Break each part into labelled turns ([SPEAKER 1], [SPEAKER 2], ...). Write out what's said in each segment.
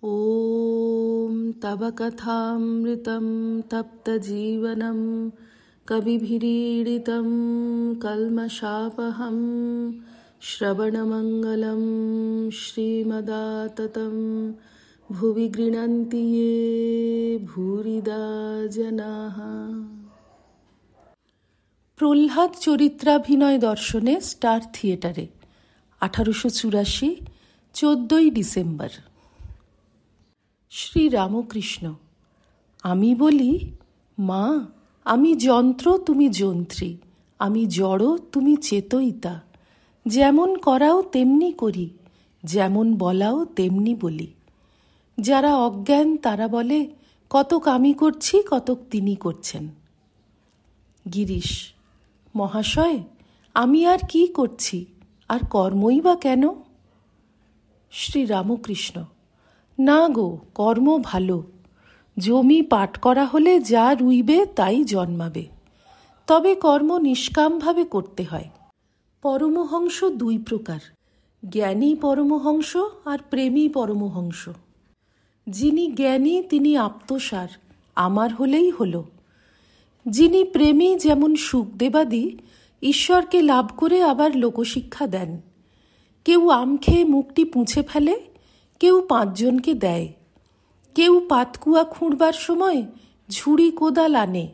[SPEAKER 1] ॐ तव कथामृतं तप्तजीवनं कविभिरीडितं कल्मषापहं श्रवणमङ्गलं श्रीमदाततं भुवि गृह्णन्ति ये भूरिदा जनाः। প্রহ্লাদ চরিত্রাভিনয় দর্শনে স্টার থিয়েটারে 1884 14ই ডিসেম্বর। শ্রী রামকৃষ্ণ। আমি বলি, মা, আমি যন্ত্র, তুমি যন্ত্রী, আমি জড়, তুমি চেতয়িতা, যেমন করাও তেমনি করি, যেমন বলাও তেমনি বলি। যারা অজ্ঞান তারা বলে কতক আমি করছি, কতক তিনি করছেন। গিরিশ। মহাশয়, আমি আর কি করছি, আর কর্মই বা কেন? শ্রী রামকৃষ্ণ। না গো, কর্ম ভালো। জমি পাট করা হলে যা রুইবে তাই জন্মাবে। তবে কর্ম নিষ্কামভাবে করতে হয়। পরমহংস দুই প্রকার, জ্ঞানী পরমহংস আর প্রেমী পরমহংস। যিনি জ্ঞানী তিনি আপ্তসার, আমার হলেই হলো। যিনি প্রেমী, যেমন সুখদেবাদি, ঈশ্বরকে লাভ করে আবার লোকশিক্ষা দেন। কেউ আম খেয়ে মুখটি পুঁছে ফেলে, কেউ 5 জনকে দেয়। কেউ পাতকুয়া খুঁড়বার সময় ঝুড়ি কোদাল আনে,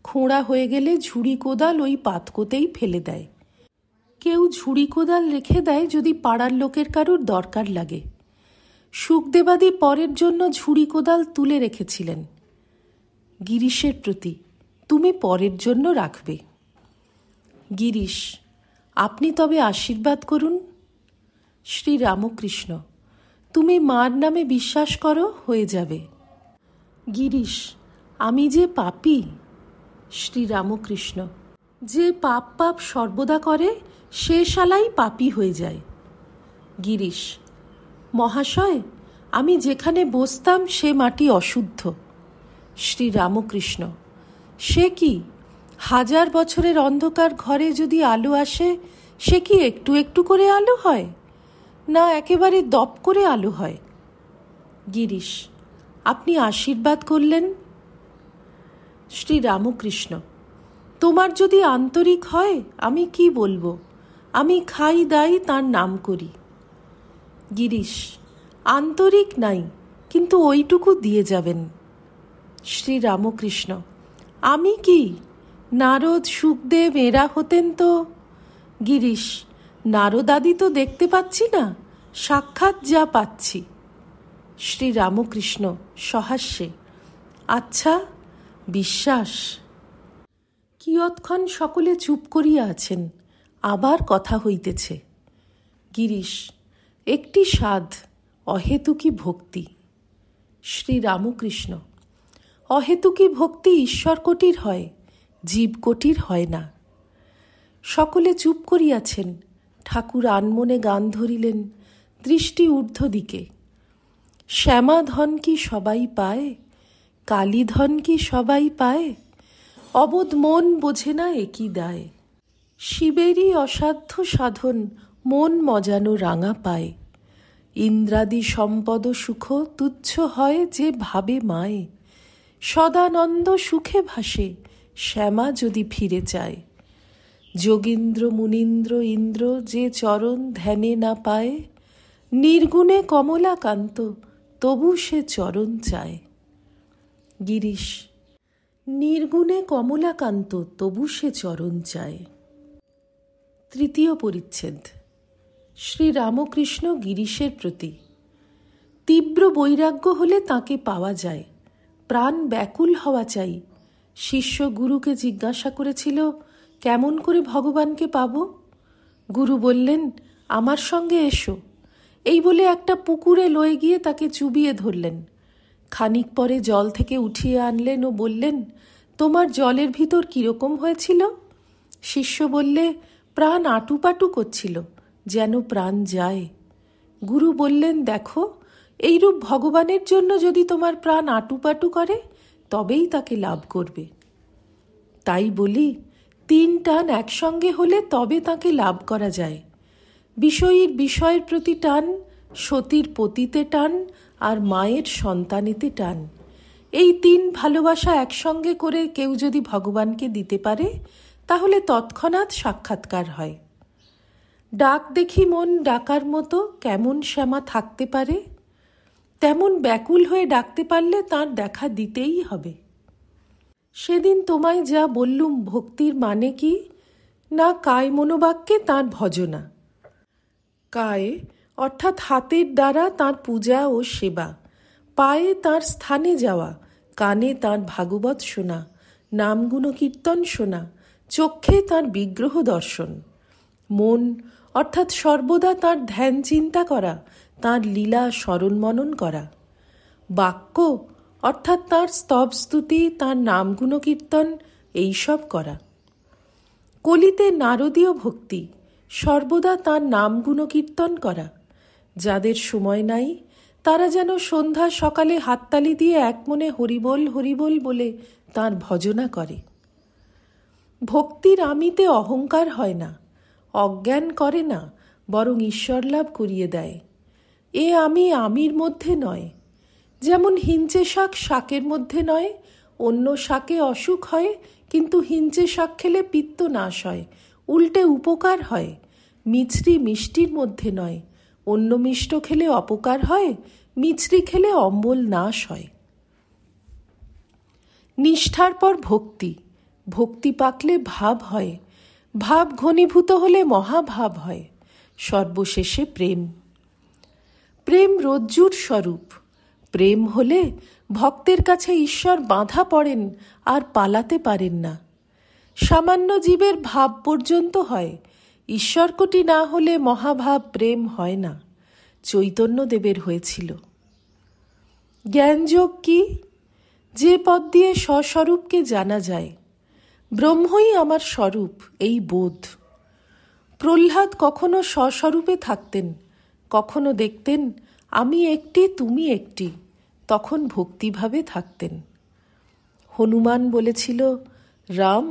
[SPEAKER 1] খোঁড়া হয়ে গেলে ঝুড়ি কোদাল ওই পাতকোতেই ফেলে দেয়। কেউ ঝুড়ি কোদাল রেখে দেয় যদি পাড়ার লোকের কারুর দরকার লাগে। সুখদেবাদি পরের জন্য ঝুড়ি কোদাল তুলে রেখেছিলেন। গিরিশের প্রতি, তুমি পরের জন্য রাখবে। গিরিশ। আপনি তবে আশীর্বাদ করুন। শ্রী রামকৃষ্ণ। তুমি মার নামে বিশ্বাস করো, হয়ে যাবে। গিরিশ। আমি যে পাপী। শ্রী রামকৃষ্ণ। যে পাপ পাপ সর্বদা করে সে শালাই পাপী হয়ে যায়। গিরিশ। মহাশয়, আমি যেখানে বসতাম সে মাটি অশুদ্ধ। শ্রী রামকৃষ্ণ। সে কি, 1000 বছরের অন্ধকার ঘরে যদি আলো আসে, সে কি একটু একটু করে আলো হয়, না একেবারে দপ করে আলো হয়? গিরিশ। আপনি আশীর্বাদ করলেন। শ্রী রামকৃষ্ণ। তোমার যদি আন্তরিক হয় আমি কি বলবো, আমি খাই দাই তার নাম করি। গিরিশ। আন্তরিক নাই, কিন্তু ওইটুকু দিয়ে যাবেন। শ্রী রামকৃষ্ণ। আমি কি, নারদ সুখদেব এরা হতেন তো? গিরিশ। নারদাদি তো দেখতে পাচ্ছি না, সাক্ষাৎ যা পাচ্ছি। শ্রী রামকৃষ্ণ সহাস্যে। আচ্ছা, বিশ্বাস। কিয়ৎক্ষণ সকলে চুপ করিয়া আছেন, আবার কথা হইতেছে। গিরিশ। একটি সাধ, অহেতুকী ভক্তি। শ্রী রামকৃষ্ণ। অহেতুকী ভক্তি ঈশ্বর কোটির হয়, জীব কোটির হয় না। সকলে চুপ করিয়াছেন। ঠাকুর আনমনে গান ধরিলেন, দৃষ্টি ঊর্ধ্ব দিকে। শ্যামাধন কি সবাই পায়, কালীধন কি সবাই পায়, অবোধ মন বোঝে না একই দায়। শিবেরই অসাধ্য সাধন মন মজানো রাঙা পায়। ইন্দ্রাদি সম্পদ সুখ তুচ্ছ হয় যে ভাবে মায়। সদানন্দ সুখে ভাসে শ্যামা যদি ফিরে চায়। যোগীন্দ্র মুনীন্দ্র ইন্দ্র যে চরণ ধ্যানে না পায়। নির্গুণে কমলাকান্ত তবু সে চরণ চায়। গিরিশ। নির্গুণে কমলাকান্ত তবু সে চরণ চায়। তৃতীয় পরিচ্ছেদ। শ্রী রামকৃষ্ণ গিরিশের প্রতি। তীব্র বৈরাগ্য হলে তাকে পাওয়া যায়, প্রাণ ব্যাকুল হওয়া চাই। শিষ্য গুরুকে জিজ্ঞাসা করেছিল, কেমন করে ভগবানকে পাব? গুরু বললেন, আমার সঙ্গে এসো। এই বলে একটা পুকুরে লয়ে গিয়ে তাকে চুবিয়ে ধরলেন। খানিক পরে জল থেকে উঠিয়ে আনলেন ও বললেন, তোমার জলের ভিতর কিরকম হয়েছিল? শিষ্য বললে, প্রাণ আটুপাটু করছিল, যেন প্রাণ যায়। গুরু বললেন, দেখো, এইরূপ ভগবানের জন্য যদি তোমার প্রাণ আটুপাটু করে তবেই তাকে লাভ করবে। তাই বলি, 3 টান একসঙ্গে হলে তবে তাকে লাভ করা যায়। বিষয়ের প্রতি টান, সতীর পতিতে টান আর মায়ের সন্তানেতে টান, এই 3 ভালোবাসা একসঙ্গে করে কেউ যদি ভগবানকে দিতে পারে তাহলে তৎক্ষণাৎ সাক্ষাৎকার হয়। ডাক দেখি মন ডাকার মতো কেমন শ্যামা থাকতে পারে, তেমন ব্যাকুল হয়ে ডাকতে পারলে তার দেখা দিতেই হবে। সেদিন তোমায় যা বললুম ভক্তির মানে কি, না কায় মনোবাক্যে তাঁর ভজনা। কায়ে অর্থাৎ হাতের দ্বারা তাঁর পূজা ও সেবা, পায়ে তাঁর স্থানে যাওয়া, কানে তাঁর ভাগবত শোনা, নাম গুণকীর্তন শোনা, চক্ষে তাঁর বিগ্রহ দর্শন, মন অর্থাৎ সর্বদা তাঁর ধ্যান চিন্তা করা, তাঁর লীলা স্মরণ মনন করা, বাক্য অর্থাৎ তাঁর স্তব স্তুতি, তাঁর নাম গুণকীর্তন এইসব করা। কলিতে নারদীয় ভক্তি, সর্বদা তাঁর নাম গুণকীর্তন করা। যাদের সময় নাই তারা যেন সন্ধ্যা সকালে হাততালি দিয়ে একমনে হরিবোল হরিবোল বলে তাঁর ভজনা করে। ভক্তির আমিতে অহংকার হয় না, অজ্ঞান করে না, বরং ঈশ্বর লাভ করিয়ে দেয়। এ আমি আমির মধ্যে নয়। যেমন হিঞ্চে শাক শাকের মধ্যে নয়, অন্য শাকে অসুখ হয় কিন্তু হিঞ্চে শাক খেলে পিত্ত নাশ হয়, উল্টে উপকার হয়। মিছরি মিষ্টির মধ্যে নয়, অন্য মিষ্ট খেলে অপকার হয়, মিছরি খেলে অম্বল নাশ হয়। নিষ্ঠার পর ভক্তি, ভক্তি পাকলে ভাব হয়, ভাব ঘনীভূত হলে মহাভাব হয়, সর্বশেষে প্রেম। প্রেম রজ্জুর স্বরূপ। প্রেম হলে ভক্তের কাছে ঈশ্বর বাঁধা পড়েন আর পালাতে পারেন না। সামান্য জীবের ভাব পর্যন্ত হয়, ঈশ্বরকোটি না হলে মহাভাব প্রেম হয় না। চৈতন্যদেবের হয়েছিল। জ্ঞানযোগ কি? যে পথ দিয়ে স্বস্বরূপকে জানা যায়। ব্রহ্মই আমার স্বরূপ, এই বোধ। প্রহ্লাদ কখনো স্বস্বরূপে থাকতেন, কখনো দেখতেন আমি একটি তুমি একটি, তখন ভক্তিভাবে থাকতেন। হনুমান বলেছিল, রাম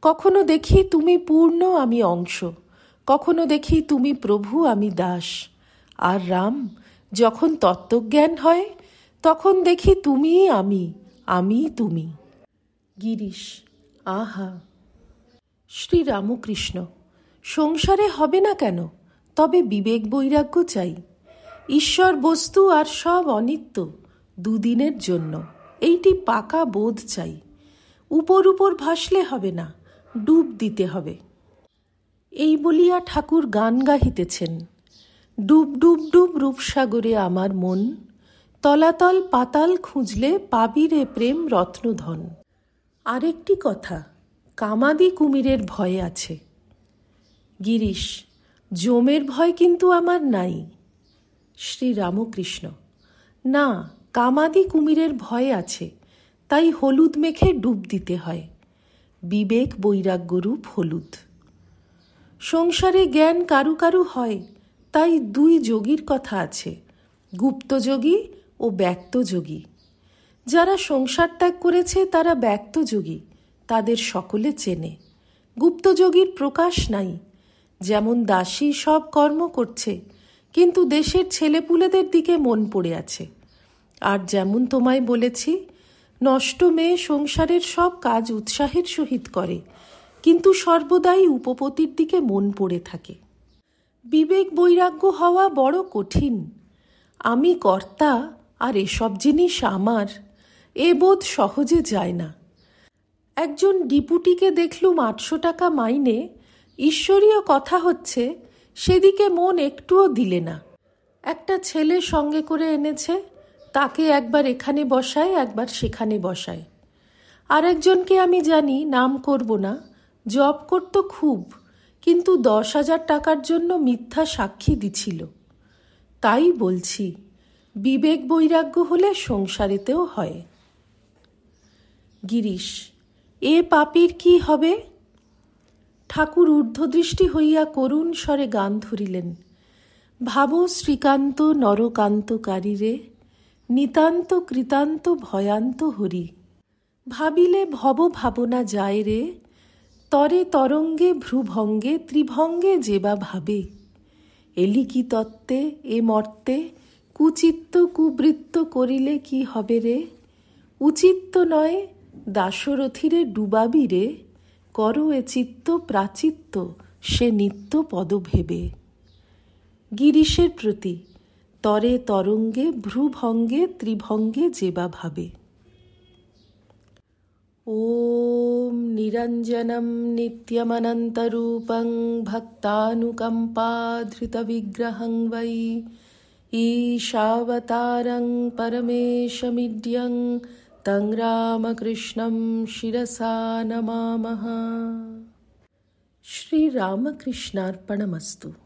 [SPEAKER 1] কখনো দেখি তুমি পূর্ণ আমি অংশ, কখনো দেখি তুমি প্রভু আমি দাস। আর রাম যখন তত্ত্বজ্ঞান হয় তখন দেখি তুমিই আমি, আমি তুমি। গিরিশ। আহা! শ্রী রামকৃষ্ণ। সংসারে হবে না কেন, তবে বিবেক বৈরাগ্য চাই। ঈশ্বর বস্তু আর সব অনিত্য, দুদিনের জন্য, এইটি পাকা বোধ চাই। উপর উপর ভাসলে হবে না, ডুব দিতে হবে। এই বলিয়া ঠাকুর গান গাহিতেছেন, ডুব ডুব ডুব রূপসাগরে আমার মন, তলাতল পাতাল খুঁজলে পাবি রে প্রেম রত্নধন। আরেকটি কথা, কামাদি কুমিরের ভয় আছে। গিরিশ। যমের ভয় কিন্তু আমার নাই। শ্রী রামকৃষ্ণ। না, কামাদি কুমিরের ভয় আছে, তাই হলুদ মেখে ডুব দিতে হয়। বিবেক বৈরাগ্যরূপ হলুদ। সংসারে জ্ঞান কারু কারু হয়, তাই 2 যোগীর কথা আছে, গুপ্তযোগী ও ব্যক্তযোগী। যারা সংসার ত্যাগ করেছে তারা ব্যক্তযোগী, তাদের সকলে চেনে। গুপ্তযোগীর প্রকাশ নাই। যেমন দাসী সব কর্ম করছে, কিন্তু দেশের ছেলেপুলেদের দিকে মন পড়ে আছে। আর যেমন তোমায় বলেছি, নষ্ট মেয়ে সংসারের সব কাজ উৎসাহের সহিত করে, কিন্তু সর্বদাই উপপতির দিকে মন পড়ে থাকে। বিবেক বৈরাগ্য হওয়া বড় কঠিন। আমি কর্তা আর এসব জিনিস আমার, এ বোধ সহজে যায় না। একজন ডিপুটিকে দেখলুম 800 টাকা মাইনে, ঈশ্বরীয় কথা হচ্ছে, সেদিকে মন একটুও দিলে না। একটা ছেলে সঙ্গে করে এনেছে, তাকে একবার এখানে বসায় একবার সেখানে বসায়। আর একজনকে আমি জানি, নাম করব না, জব করত খুব, কিন্তু 10,000 টাকার জন্য মিথ্যা সাক্ষী দিছিল। তাই বলছি, বিবেক বৈরাগ্য হলে সংসারেতেও হয়। গিরিশ। এ পাপীর কি হবে? ঠাকুর ঊর্ধ্বদৃষ্টি হইয়া করুণ স্বরে গান ধরিলেন, ভাব শ্রীকান্ত নরকান্তকারী রে, নিতান্ত কৃতান্ত ভয়ান্ত হরি। ভাবিলে ভব ভাবনা যায় রে, তরে তরঙ্গে ভ্রুভঙ্গে ত্রিভঙ্গে যেবা ভাবে। এলি কি তত্ত্বে এ মর্তে, কুচিত্ত কুবৃত্ত করিলে কি হবে রে? উচিত্ত নয় দাশরথীরে ডুবাবি রে, করো এ চিত্ত প্রাচিত্য সে নিত্য পদভেবে। গিরিশের প্রতি, তরে তরঙ্গে ভ্রুভঙ্গে ত্রিভঙ্গে যেবা ভাবে। ওম নিরঞ্জনম নিত্যমনন্তরূপং ভক্তানুকম্পাধৃতবিগ্রহং বৈ ঈশাবতারং পরমেশমিড্যং তং রামকৃষ্ণং শিরসা নমামঃ। শ্রীরামকৃষ্ণার্পণমস্তু।